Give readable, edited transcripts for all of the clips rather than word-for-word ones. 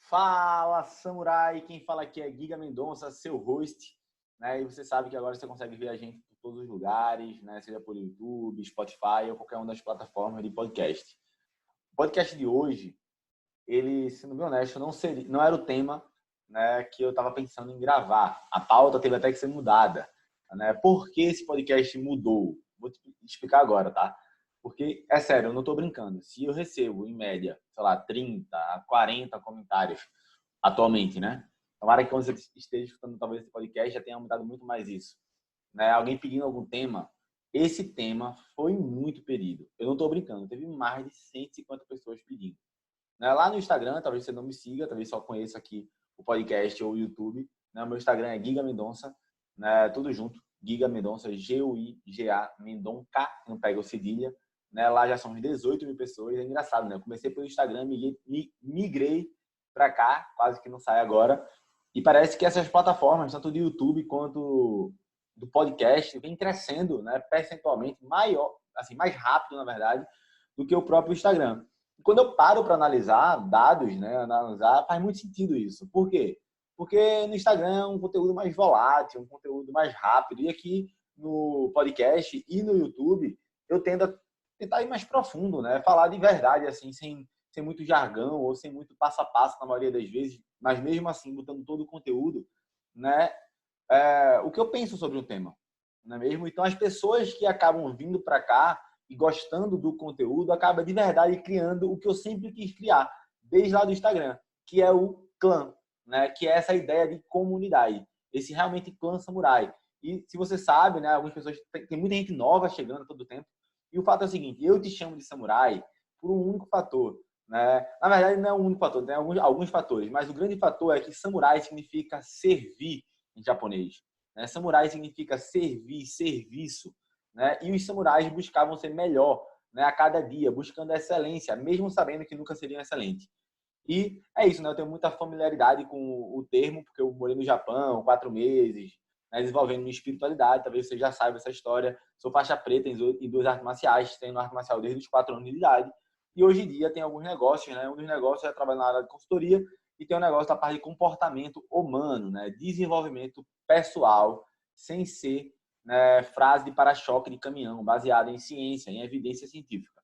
Fala, samurai! Quem fala aqui é Giga Mendonça, seu host, né? E você sabe que agora você consegue ver a gente por todos os lugares, né? Seja por YouTube, Spotify ou qualquer uma das plataformas de podcast. O podcast de hoje, ele, sendo bem honesto, não era o tema, né, que eu estava pensando em gravar. A pauta teve até que ser mudada, né? Por que esse podcast mudou? Vou te explicar agora, tá? Porque, é sério, eu não estou brincando. Se eu recebo, em média, sei lá, 30 a 40 comentários atualmente, né? Tomara que quando você esteja escutando talvez esse podcast já tenha mudado muito mais isso, né? Alguém pedindo algum tema. Esse tema foi muito pedido. Eu não estou brincando. Teve mais de 150 pessoas pedindo, né? Lá no Instagram, talvez você não me siga, talvez só conheça aqui o podcast ou o YouTube, né? O meu Instagram é Giga Mendonça, né? Tudo junto. Giga Mendonça, G-U-I-G-A, Mendonça, não pega o cedilha, né? Lá já são 18 mil pessoas. É engraçado, né? Eu comecei pelo Instagram, migrei para cá, quase que não sai agora. E parece que essas plataformas, tanto do YouTube quanto do podcast, vem crescendo, né, percentualmente maior, assim, mais rápido, na verdade, do que o próprio Instagram. E quando eu paro para analisar dados, né, analisar, faz muito sentido isso. Por quê? Porque no Instagram é um conteúdo mais volátil, um conteúdo mais rápido. E aqui no podcast e no YouTube, eu tendo a tentar ir mais profundo, né? Falar de verdade, assim, sem muito jargão ou sem muito passo a passo na maioria das vezes, mas mesmo assim botando todo o conteúdo, né? O que eu penso sobre o tema, não é mesmo? Então as pessoas que acabam vindo para cá e gostando do conteúdo acabam de verdade criando o que eu sempre quis criar, desde lá do Instagram, que é o clã, né? Que é essa ideia de comunidade, esse realmente clã samurai. E se você sabe, né? Algumas pessoas tem muita gente nova chegando todo o tempo. E o fato é o seguinte: eu te chamo de samurai por um único fator, né? Na verdade, não é um único fator, tem alguns fatores, mas o grande fator é que samurai significa servir em japonês, né? Samurai significa servir, serviço, né? E os samurais buscavam ser melhor, né, a cada dia, buscando a excelência, mesmo sabendo que nunca seriam excelentes. E é isso, né? Eu tenho muita familiaridade com o termo, porque eu morei no Japão 4 meses, né, desenvolvendo minha espiritualidade. Talvez você já saiba essa história. Sou faixa preta em 2 artes marciais, treino arte marcial desde os 4 anos de idade. E hoje em dia tem alguns negócios, né? Um dos negócios é trabalhar na área de consultoria e tem um negócio da parte de comportamento humano, né? Desenvolvimento pessoal, sem ser, né, frase de para-choque de caminhão, baseada em ciência, em evidência científica,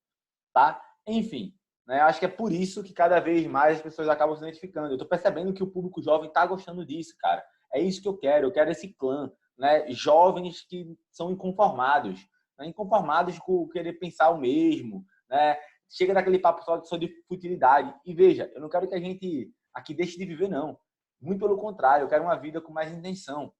tá? Enfim, né? Acho que é por isso que cada vez mais as pessoas acabam se identificando. Eu estou percebendo que o público jovem está gostando disso, cara. É isso que eu quero. Eu quero esse clã, né? Jovens que são inconformados, né? Inconformados com querer pensar o mesmo, né? Chega daquele papo só de futilidade. E veja, eu não quero que a gente aqui deixe de viver, não. Muito pelo contrário, eu quero uma vida com mais intenção.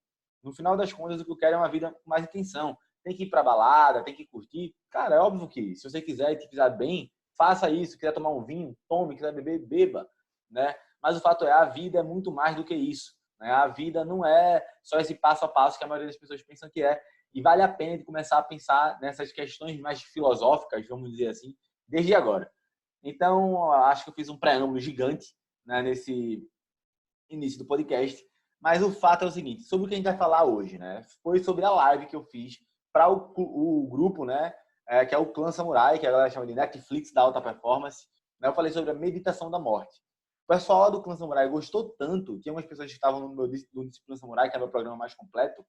No final das contas, o que eu quero é uma vida com mais intenção. Tem que ir para balada, tem que curtir. Cara, é óbvio que se você quiser e te fizer bem, faça isso. Quiser tomar um vinho, tome. Quiser beber, beba, né? Mas o fato é, a vida é muito mais do que isso, né? A vida não é só esse passo a passo que a maioria das pessoas pensam que é. E vale a pena de começar a pensar nessas questões mais filosóficas, vamos dizer assim, desde agora. Então, acho que eu fiz um preâmbulo gigante, né, nesse início do podcast. Mas o fato é o seguinte, sobre o que a gente vai falar hoje, né? Foi sobre a live que eu fiz para o grupo, né? Que é o Clã Samurai, que a galera chama de Netflix da alta performance. Né? Eu falei sobre a meditação da morte. O pessoal lá do Clã Samurai gostou tanto, tinha umas pessoas que estavam no meu no Disciplina Samurai, que era o programa mais completo,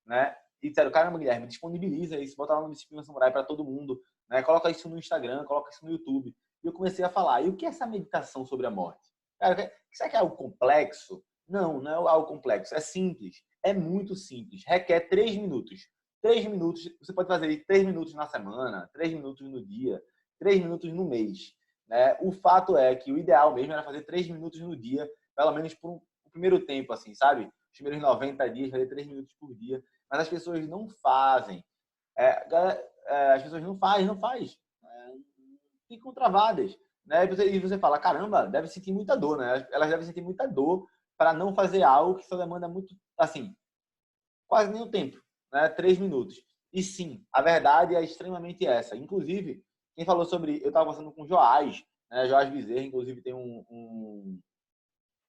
né? E disseram, caramba, Guilherme, disponibiliza isso, bota lá no Disciplina Samurai para todo mundo, né? Coloca isso no Instagram, coloca isso no YouTube. E eu comecei a falar, e o que é essa meditação sobre a morte? Cara, será que é algo complexo? Não, não é algo complexo. É simples. É muito simples. Requer 3 minutos. 3 minutos, você pode fazer 3 minutos na semana, 3 minutos no dia, 3 minutos no mês. Né? O fato é que o ideal mesmo era fazer 3 minutos no dia, pelo menos por o primeiro tempo, assim, sabe? Os primeiros 90 dias, fazer 3 minutos por dia. Mas as pessoas não fazem. As pessoas não faz. Ficam travadas. Né? E você fala, caramba, deve sentir muita dor, né? Elas devem sentir muita dor para não fazer algo que só demanda muito, assim, quase nenhum tempo, né? 3 minutos. E sim, a verdade é extremamente essa. Inclusive, quem falou sobre... Eu estava conversando com o Joás, né? Joás Bezerra, inclusive tem um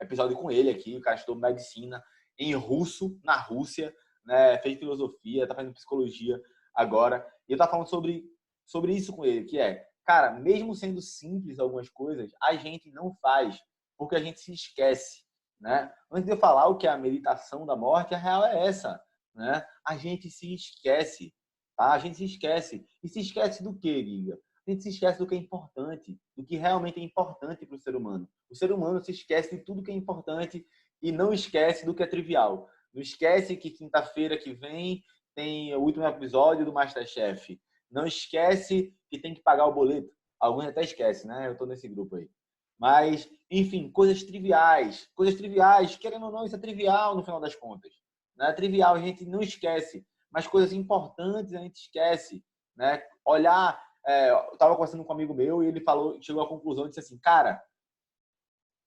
episódio com ele aqui, o cara estudou medicina em russo, na Rússia, né? Fez filosofia, está fazendo psicologia agora. E eu estava falando sobre isso com ele, que é, cara, mesmo sendo simples algumas coisas, a gente não faz. porque a gente se esquece, né? Antes de eu falar o que é a meditação da morte, a real é essa, né? A gente se esquece, tá? A gente se esquece. E se esquece do quê, Giga? A gente se esquece do que é importante, do que realmente é importante para o ser humano. O ser humano se esquece de tudo que é importante e não esquece do que é trivial. Não esquece que quinta-feira que vem tem o último episódio do MasterChef. Não esquece que tem que pagar o boleto. Alguns até esquecem, né? Eu estou nesse grupo aí. Mas, enfim, coisas triviais. Coisas triviais, querendo ou não, isso é trivial no final das contas. Né? É trivial, a gente não esquece. Mas coisas importantes a gente esquece. Né? Olhar... eu estava conversando com um amigo meu e ele chegou à conclusão e disse assim, cara,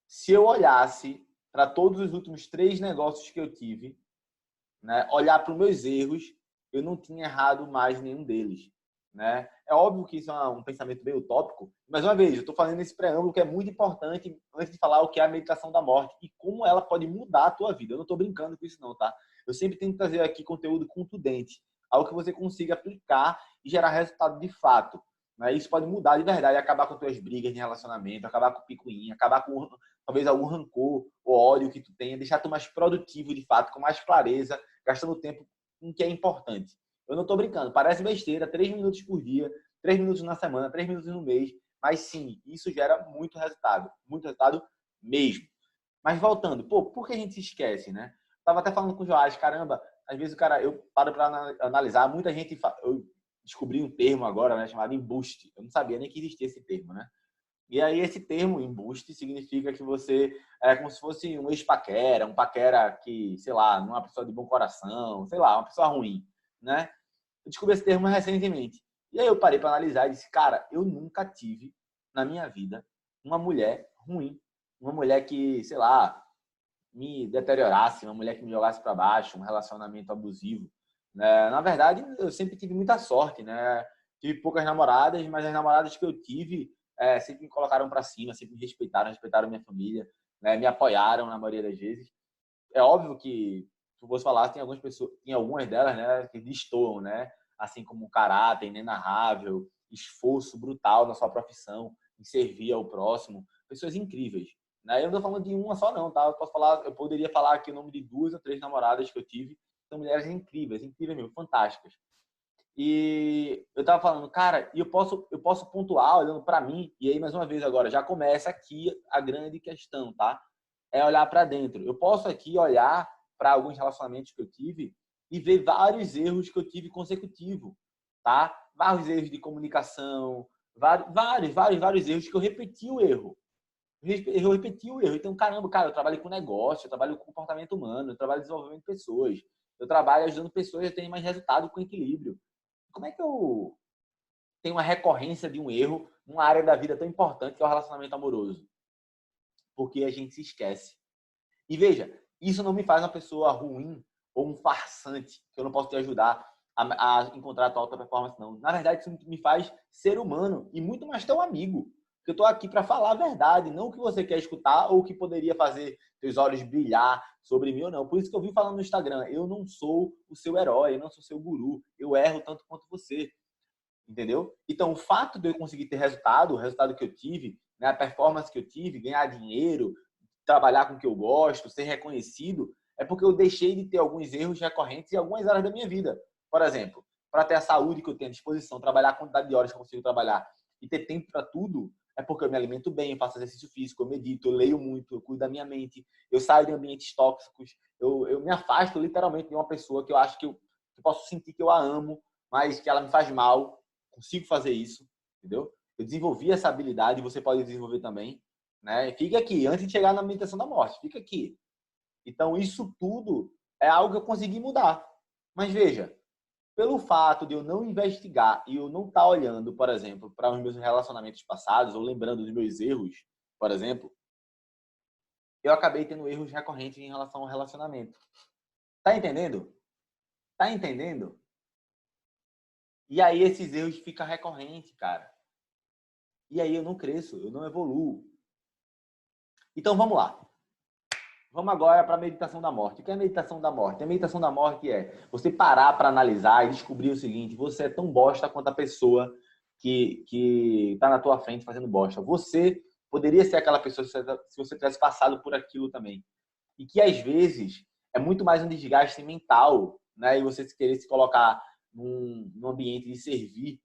se eu olhasse para todos os últimos 3 negócios que eu tive, né, olhar para os meus erros, eu não tinha errado mais nenhum deles. Né? É óbvio que isso é um pensamento bem utópico, mas uma vez, eu estou fazendo esse preâmbulo que é muito importante antes de falar o que é a meditação da morte e como ela pode mudar a tua vida. Eu não estou brincando com isso não, tá? Eu sempre tento trazer aqui conteúdo contundente, algo que você consiga aplicar e gerar resultado de fato. Né? Isso pode mudar de verdade, acabar com as tuas brigas de relacionamento, acabar com o picuinha, acabar com talvez algum rancor ou ódio que tu tenha, deixar tu mais produtivo de fato, com mais clareza, gastando tempo com o que é importante. Eu não estou brincando, parece besteira, 3 minutos por dia, 3 minutos na semana, 3 minutos no mês, mas sim, isso gera muito resultado mesmo. Mas voltando, por que a gente se esquece, né? Tava até falando com o Joás, caramba, às vezes eu paro para analisar, muita gente, eu descobri um termo agora, né, chamado embuste. Eu não sabia nem que existia esse termo, né? E aí esse termo, embuste, significa que você é como se fosse um ex-paquera, um paquera que, sei lá, não é uma pessoa de bom coração, sei lá, uma pessoa ruim, né? Eu descobri esse termo recentemente. E aí eu parei para analisar e disse, cara, eu nunca tive na minha vida uma mulher ruim, uma mulher que, sei lá, me deteriorasse, uma mulher que me jogasse para baixo, um relacionamento abusivo. Né? Na verdade, eu sempre tive muita sorte, né? Tive poucas namoradas, mas as namoradas que eu tive sempre me colocaram para cima, sempre me respeitaram minha família, né? Me apoiaram na maioria das vezes. É óbvio que, se eu fosse falar, tem algumas delas, né, que destoam, né? Assim como um caráter inenarrável, esforço brutal na sua profissão, em servir ao próximo, pessoas incríveis. Né? Eu não estou falando de uma só não, tá? Eu poderia falar aqui o nome de 2 ou 3 namoradas que eu tive, são mulheres incríveis mesmo, fantásticas. E eu tava falando, cara, e eu posso pontuar olhando para mim, e aí mais uma vez agora, já começa aqui a grande questão, tá? É olhar para dentro. Eu posso aqui olhar para alguns relacionamentos que eu tive e ver vários erros que eu tive consecutivo, tá? Vários erros de comunicação, vários erros que eu repeti o erro. Eu repeti o erro. Então, caramba, cara, eu trabalho com negócio, eu trabalho com comportamento humano, eu trabalho desenvolvimento de pessoas, eu trabalho ajudando pessoas a terem mais resultado com equilíbrio. Como é que eu tenho uma recorrência de um erro numa área da vida tão importante que é o relacionamento amoroso? Porque a gente se esquece. E veja, isso não me faz uma pessoa ruim ou um farsante, que eu não posso te ajudar a encontrar a tua alta performance, não. Na verdade, isso me faz ser humano e muito mais teu amigo. Porque eu estou aqui para falar a verdade, não o que você quer escutar ou o que poderia fazer teus olhos brilhar sobre mim ou não. Por isso que eu vim falando no Instagram, eu não sou o seu herói, eu não sou o seu guru, eu erro tanto quanto você. Entendeu? Então, o fato de eu conseguir ter resultado, o resultado que eu tive, né, a performance que eu tive, ganhar dinheiro, trabalhar com o que eu gosto, ser reconhecido, é porque eu deixei de ter alguns erros recorrentes em algumas áreas da minha vida. Por exemplo, para ter a saúde que eu tenho à disposição, trabalhar a quantidade de horas que eu consigo trabalhar e ter tempo para tudo, é porque eu me alimento bem, eu faço exercício físico, eu medito, eu leio muito, eu cuido da minha mente, eu saio de ambientes tóxicos, eu me afasto literalmente de uma pessoa que eu acho que eu posso sentir que eu a amo, mas que ela me faz mal. Consigo fazer isso, entendeu? Eu desenvolvi essa habilidade e você pode desenvolver também, né? Fica aqui, antes de chegar na meditação da morte, fica aqui. Então, isso tudo é algo que eu consegui mudar. Mas veja, pelo fato de eu não investigar e eu não estar olhando, por exemplo, para os meus relacionamentos passados ou lembrando dos meus erros, por exemplo, eu acabei tendo erros recorrentes em relação ao relacionamento. Tá entendendo? Tá entendendo? E aí esses erros ficam recorrentes, cara. E aí eu não cresço, eu não evoluo. Então vamos lá. Vamos agora para a meditação da morte. O que é a meditação da morte? A meditação da morte é você parar para analisar e descobrir o seguinte: você é tão bosta quanto a pessoa que está na tua frente fazendo bosta. Você poderia ser aquela pessoa se você tivesse passado por aquilo também. E que, às vezes, é muito mais um desgaste mental, né? E você querer se colocar num ambiente de servir,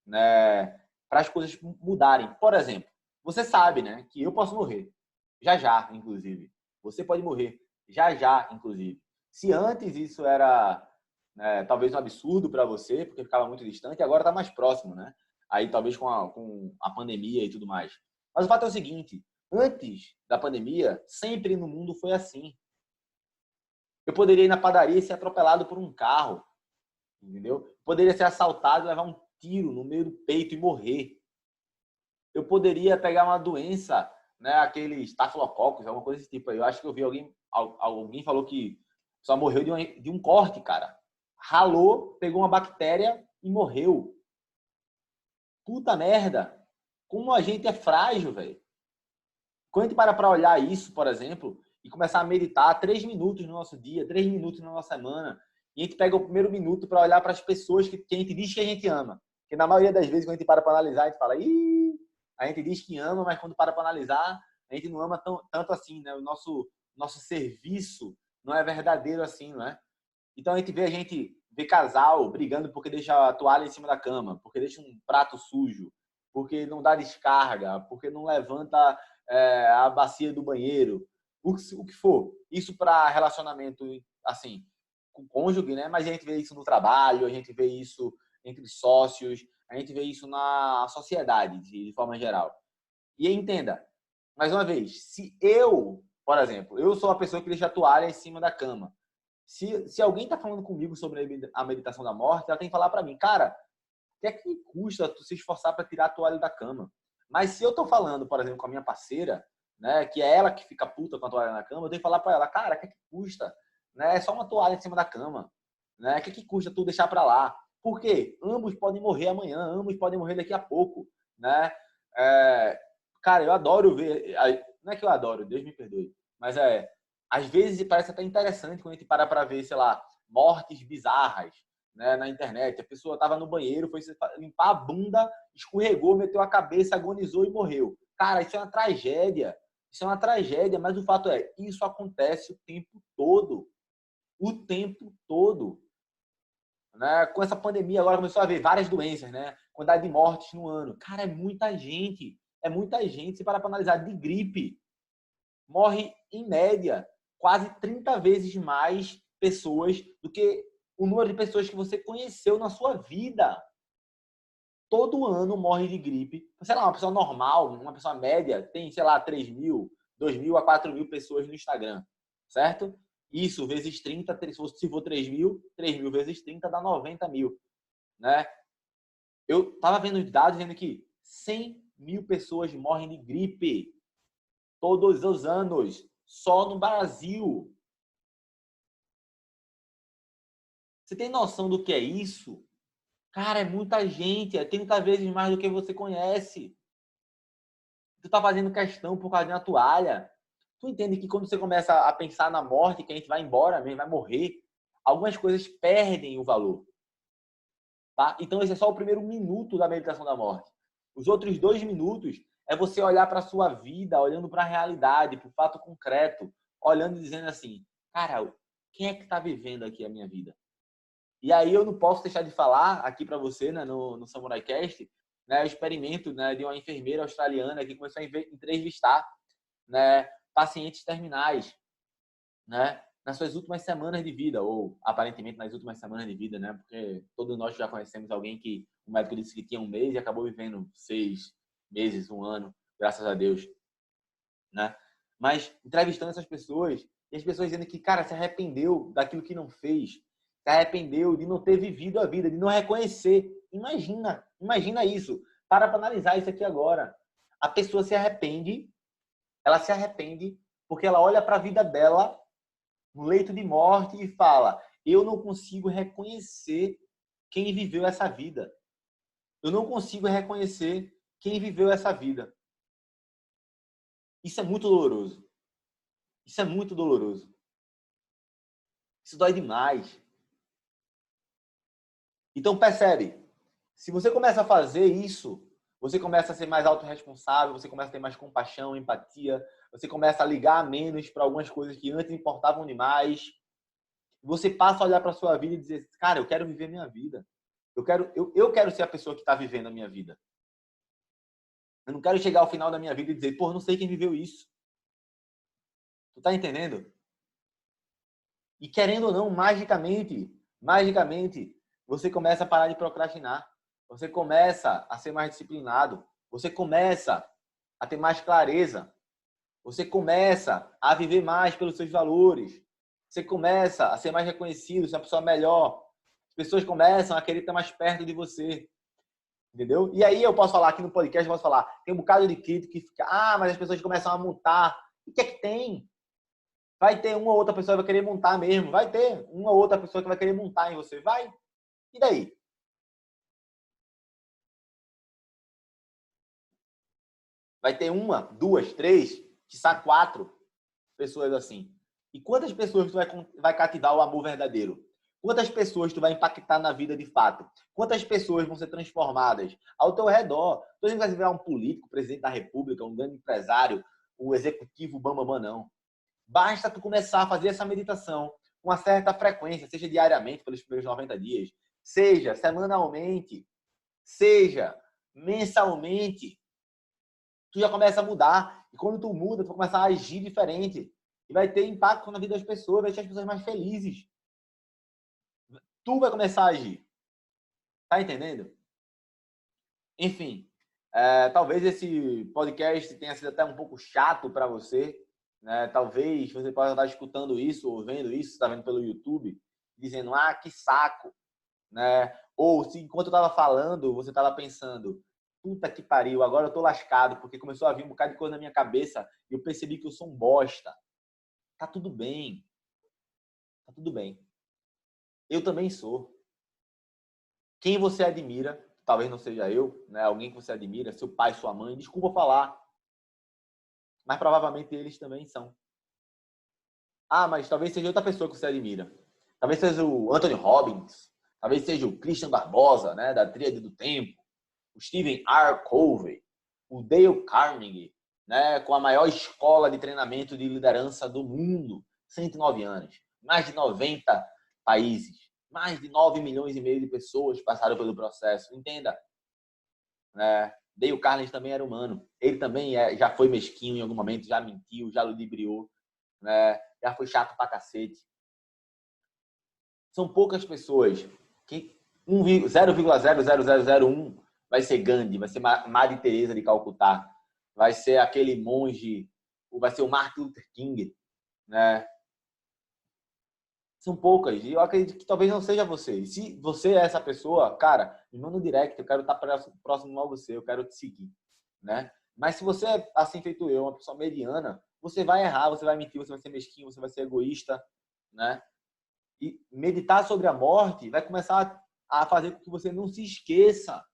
né? Para as coisas mudarem. Por exemplo, você sabe, né? Que eu posso morrer. Já já, inclusive. Você pode morrer. Já já, inclusive. Se antes isso era, né, talvez um absurdo para você, porque ficava muito distante, agora está mais próximo, né? Aí talvez com a pandemia e tudo mais. Mas o fato é o seguinte, antes da pandemia, sempre no mundo foi assim. Eu poderia ir na padaria e ser atropelado por um carro, entendeu? Poderia ser assaltado e levar um tiro no meio do peito e morrer. Eu poderia pegar uma doença, né, aquele estafilococcus, alguma coisa desse tipo aí. Eu acho que eu vi alguém falou que só morreu de um corte, cara. Ralou, pegou uma bactéria e morreu. Puta merda. Como a gente é frágil, velho. Quando a gente para olhar isso, por exemplo, e começar a meditar 3 minutos no nosso dia, 3 minutos na nossa semana, e a gente pega o primeiro minuto para olhar para as pessoas que a gente diz que a gente ama. Porque na maioria das vezes, quando a gente para analisar, a gente fala, ih, a gente diz que ama, mas quando para analisar, a gente não ama tanto assim, né? O nosso serviço não é verdadeiro assim, não é? Então a gente vê casal brigando porque deixa a toalha em cima da cama, porque deixa um prato sujo, porque não dá descarga, porque não levanta a bacia do banheiro, o que for. Isso para relacionamento, assim, com cônjuge, né? Mas a gente vê isso no trabalho, a gente vê isso entre sócios, a gente vê isso na sociedade, de forma geral. E entenda, mais uma vez, se eu, por exemplo, eu sou a pessoa que deixa a toalha em cima da cama. Se alguém está falando comigo sobre a meditação da morte, ela tem que falar para mim, cara, o que é que custa tu se esforçar para tirar a toalha da cama? Mas se eu estou falando, por exemplo, com a minha parceira, né, que é ela que fica puta com a toalha na cama, eu tenho que falar para ela, cara, o que é que custa? Né? É só uma toalha em cima da cama. Né? O que é que custa tu deixar para lá? Por quê? Ambos podem morrer amanhã, ambos podem morrer daqui a pouco. Né? Cara, eu adoro ver... Não é que eu adoro, Deus me perdoe. Mas às vezes parece até interessante quando a gente para ver, sei lá, mortes bizarras, né, na internet. A pessoa estava no banheiro, foi limpar a bunda, escorregou, meteu a cabeça, agonizou e morreu. Cara, isso é uma tragédia. Isso é uma tragédia, mas o fato é, isso acontece o tempo todo. O tempo todo. Né? Com essa pandemia agora começou a haver várias doenças, né? Quantidade de mortes no ano. Cara, é muita gente. É muita gente. Se parar para analisar, de gripe, morre, em média, quase 30 vezes mais pessoas do que o número de pessoas que você conheceu na sua vida. Todo ano morre de gripe. Sei lá, uma pessoa normal, uma pessoa média, tem, sei lá, 3.000, 2.000 a 4.000 pessoas no Instagram, certo? Isso vezes 30, se for 3.000 vezes 30 dá 90 mil, né? Eu tava vendo dados dizendo que 100 mil pessoas morrem de gripe todos os anos, só no Brasil. Você tem noção do que é isso? Cara, é muita gente, é 30 vezes mais do que você conhece. Tu tá fazendo questão por causa de uma toalha. Tu entende que quando você começa a pensar na morte, que a gente vai embora mesmo, vai morrer, algumas coisas perdem o valor. Tá? Então esse é só o primeiro minuto da meditação da morte. Os outros 2 minutos é você olhar para a sua vida, olhando para a realidade, para o fato concreto, olhando e dizendo assim, cara, quem é que está vivendo aqui a minha vida? E aí eu não posso deixar de falar aqui para você, né, no Samurai Cast, né, o experimento, né, de uma enfermeira australiana que começou a entrevistar, né, pacientes terminais, né, nas suas últimas semanas de vida, ou aparentemente nas últimas semanas de vida, né, porque todos nós já conhecemos alguém que o médico disse que tinha 1 mês e acabou vivendo 6 meses, 1 ano, graças a Deus, né? Mas entrevistando essas pessoas, e as pessoas dizendo que, cara, se arrependeu daquilo que não fez, se arrependeu de não ter vivido a vida, de não reconhecer. Imagina isso. Para analisar isso aqui agora. A pessoa se arrepende, ela se arrepende porque ela olha para a vida dela no leito de morte e fala: eu não consigo reconhecer quem viveu essa vida. Eu não consigo reconhecer quem viveu essa vida. Isso é muito doloroso. Isso é muito doloroso. Isso dói demais. Então percebe, se você começa a fazer isso, você começa a ser mais autorresponsável, você começa a ter mais compaixão, empatia, você começa a ligar menos para algumas coisas que antes importavam demais. Você passa a olhar para a sua vida e dizer, cara, eu quero viver minha vida. Eu quero ser a pessoa que está vivendo a minha vida. Eu não quero chegar ao final da minha vida e dizer, pô, não sei quem viveu isso. Tu tá entendendo? E querendo ou não, magicamente, você começa a parar de procrastinar. Você começa a ser mais disciplinado. Você começa a ter mais clareza. Você começa a viver mais pelos seus valores. Você começa a ser mais reconhecido, ser uma pessoa melhor. As pessoas começam a querer estar mais perto de você. Entendeu? E aí eu posso falar aqui no podcast, eu posso falar, tem um bocado de crítico que fica, mas as pessoas começam a montar. O que é que tem? Vai ter uma ou outra pessoa que vai querer montar mesmo. Vai ter uma ou outra pessoa que vai querer montar em você. Vai. E daí? Vai ter uma, duas, três, quiçá quatro pessoas assim. E quantas pessoas tu vai cativar o amor verdadeiro? Quantas pessoas tu vai impactar na vida de fato? Quantas pessoas vão ser transformadas ao teu redor? Tu não vai virar um político, presidente da república, um grande empresário, um executivo bambambam, não. Basta tu começar a fazer essa meditação com uma certa frequência, seja diariamente, pelos primeiros 90 dias, seja semanalmente, seja mensalmente. Tu já começa a mudar. E quando tu muda, tu vai começar a agir diferente. E vai ter impacto na vida das pessoas, vai deixar as pessoas mais felizes. Tu vai começar a agir. Tá entendendo? Enfim, talvez esse podcast tenha sido até um pouco chato para você, né? Talvez você possa estar escutando isso ou vendo isso, está vendo pelo YouTube, dizendo, que saco, né? Ou se enquanto eu estava falando, você estava pensando, puta que pariu, agora eu tô lascado, porque começou a vir um bocado de coisa na minha cabeça e eu percebi que eu sou um bosta. Tá tudo bem. Tá tudo bem. Eu também sou. Quem você admira, talvez não seja eu, né? Alguém que você admira, seu pai, sua mãe, desculpa falar, mas provavelmente eles também são. Mas talvez seja outra pessoa que você admira. Talvez seja o Anthony Robbins, talvez seja o Christian Barbosa, né, da Tríade do Tempo, o Stephen R. Covey, o Dale Carnegie, né, com a maior escola de treinamento de liderança do mundo, 109 anos, mais de 90 países, mais de 9 milhões e meio de pessoas passaram pelo processo. Entenda, né? Dale Carnegie também era humano. Ele também já foi mesquinho em algum momento, já mentiu, já ludibriou, né? Já foi chato pra cacete. São poucas pessoas que 0,00001 vai ser Gandhi, vai ser Madre Teresa de Calcutá, vai ser aquele monge, vai ser o Martin Luther King, né? São poucas. E eu acredito que talvez não seja você. E se você é essa pessoa, cara, me manda um direct, eu quero estar próximo a você, eu quero te seguir, né? Mas se você é assim feito eu, uma pessoa mediana, você vai errar, você vai mentir, você vai ser mesquinho, você vai ser egoísta, né? E meditar sobre a morte vai começar a fazer com que você não se esqueça.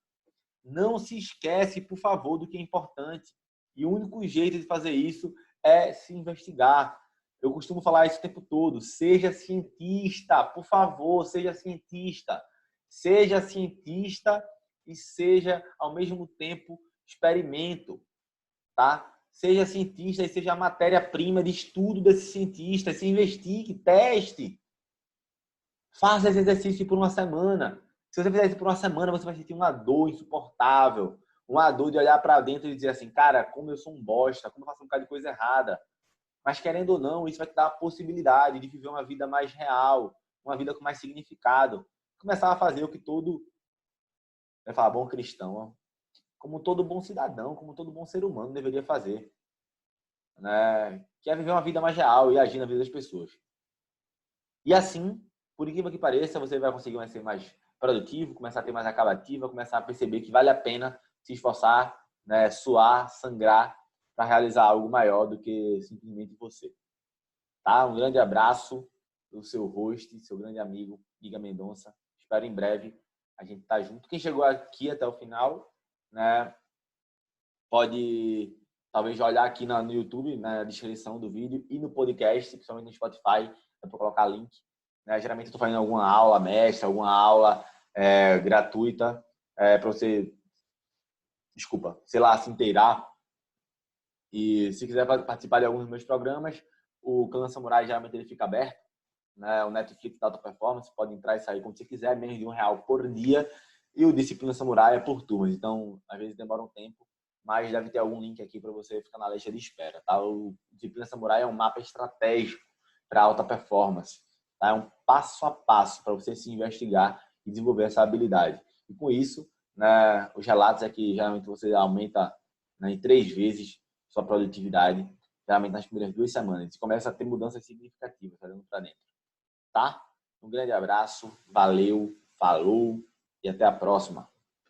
Não se esquece, por favor, do que é importante. E o único jeito de fazer isso é se investigar. Eu costumo falar isso o tempo todo. Seja cientista, por favor, seja cientista. Seja cientista e seja, ao mesmo tempo, experimento, tá? Seja cientista e seja a matéria-prima de estudo desse cientista. Se investigue, teste. Faça esse exercício por uma semana. Se você fizer isso por uma semana, você vai sentir uma dor insuportável. Uma dor de olhar para dentro e dizer assim, cara, como eu sou um bosta, como eu faço um bocado de coisa errada. Mas querendo ou não, isso vai te dar a possibilidade de viver uma vida mais real, uma vida com mais significado. Começar a fazer o que todo, vai falar, bom cristão, como todo bom cidadão, como todo bom ser humano deveria fazer. Né? Que é viver uma vida mais real e agir na vida das pessoas. E assim, por incrível que pareça, você vai conseguir ser mais produtivo, começar a ter mais acabativa, começar a perceber que vale a pena se esforçar, né, suar, sangrar para realizar algo maior do que simplesmente você. Tá? Um grande abraço do seu host, seu grande amigo, Giga Mendonça. Espero em breve a gente estar junto. Quem chegou aqui até o final, né, pode talvez olhar aqui no YouTube, na descrição do vídeo e no podcast, principalmente no Spotify, dá para colocar link. Né? Geralmente eu estou fazendo alguma aula mestra, alguma aula gratuita para você sei lá, se inteirar. E se quiser participar de alguns dos meus programas, o Clã Samurai geralmente ele fica aberto, né? O Netflix da Alta Performance pode entrar e sair como você quiser, menos de R$1 por dia. E o Disciplina Samurai é por turmas. Então, às vezes demora um tempo, mas deve ter algum link aqui para você ficar na lista de espera, tá? O Disciplina Samurai é um mapa estratégico para alta performance, tá? É um passo a passo para você se investigar e desenvolver essa habilidade. E com isso, né, os relatos é que geralmente você aumenta, né, em 3 vezes sua produtividade, geralmente nas primeiras 2 semanas. E começa a ter mudanças significativas, olhando para dentro, tá? Um grande abraço, valeu, falou e até a próxima.